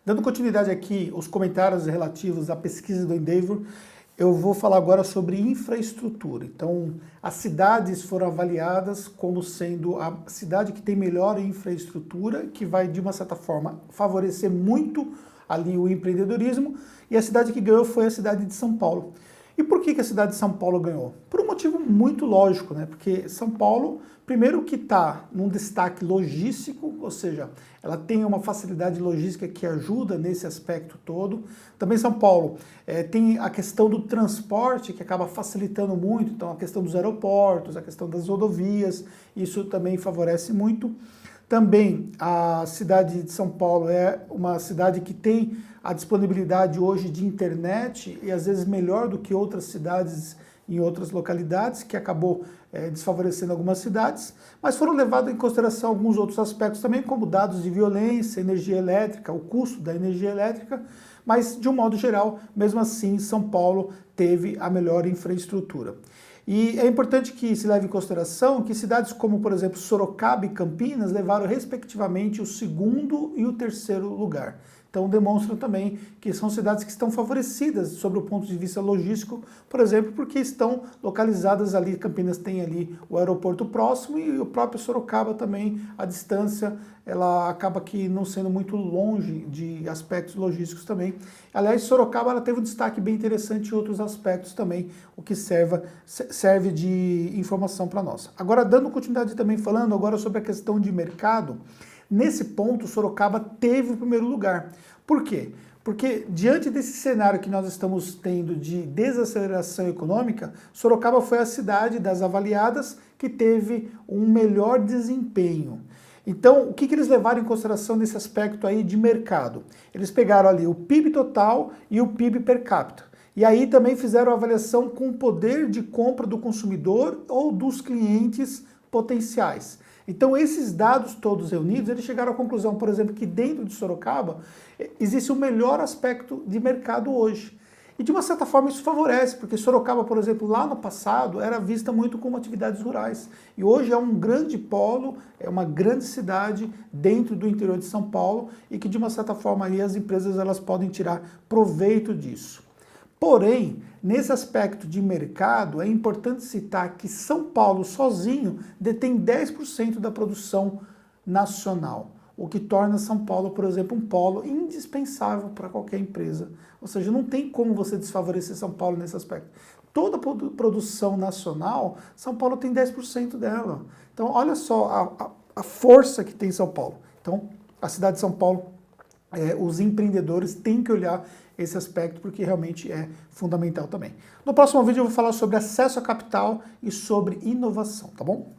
Dando continuidade aqui, os comentários relativos à pesquisa do Endeavor, eu vou falar agora sobre infraestrutura. Então, as cidades foram avaliadas como sendo a cidade que tem melhor infraestrutura, que vai, de uma certa forma, favorecer muito ali o empreendedorismo, e a cidade que ganhou foi a cidade de São Paulo. E por que a cidade de São Paulo ganhou? Por um motivo muito lógico, né? Porque São Paulo, primeiro que está num destaque logístico, ou seja, ela tem uma facilidade logística que ajuda nesse aspecto todo. Também São Paulo tem a questão do transporte, que acaba facilitando muito, então a questão dos aeroportos, a questão das rodovias, isso também favorece muito. Também a cidade de São Paulo é uma cidade que tem a disponibilidade hoje de internet e às vezes melhor do que outras cidades em outras localidades, que acabou desfavorecendo algumas cidades, mas foram levados em consideração alguns outros aspectos também, como dados de violência, energia elétrica, o custo da energia elétrica, mas de um modo geral, mesmo assim, São Paulo teve a melhor infraestrutura. E é importante que se leve em consideração que cidades como, por exemplo, Sorocaba e Campinas levaram respectivamente o segundo e o terceiro lugar. Então demonstram também que são cidades que estão favorecidas sob o ponto de vista logístico, por exemplo, porque estão localizadas ali, Campinas tem ali o aeroporto próximo e o próprio Sorocaba também, a distância, ela acaba que não sendo muito longe de aspectos logísticos também. Aliás, Sorocaba ela teve um destaque bem interessante em outros aspectos também, o que serve de informação para nós. Agora, dando continuidade também falando agora sobre a questão de mercado, nesse ponto, Sorocaba teve o primeiro lugar. Por quê? Porque diante desse cenário que nós estamos tendo de desaceleração econômica, Sorocaba foi a cidade das avaliadas que teve um melhor desempenho. Então, o que eles levaram em consideração nesse aspecto aí de mercado? Eles pegaram ali o PIB total e o PIB per capita. E aí também fizeram a avaliação com o poder de compra do consumidor ou dos clientes potenciais. Então esses dados todos reunidos, eles chegaram à conclusão, por exemplo, que dentro de Sorocaba existe o melhor aspecto de mercado hoje. E de uma certa forma isso favorece, porque Sorocaba, por exemplo, lá no passado era vista muito como atividades rurais. E hoje é um grande polo, é uma grande cidade dentro do interior de São Paulo e que de uma certa forma aí as empresas elas podem tirar proveito disso. Porém, nesse aspecto de mercado, é importante citar que São Paulo sozinho detém 10% da produção nacional, o que torna São Paulo, por exemplo, um polo indispensável para qualquer empresa. Ou seja, não tem como você desfavorecer São Paulo nesse aspecto. Toda produção nacional, São Paulo tem 10% dela. Então, olha só a força que tem São Paulo. Então, a cidade de São Paulo, os empreendedores têm que olhar esse aspecto porque realmente é fundamental também. No próximo vídeo eu vou falar sobre acesso a capital e sobre inovação, tá bom?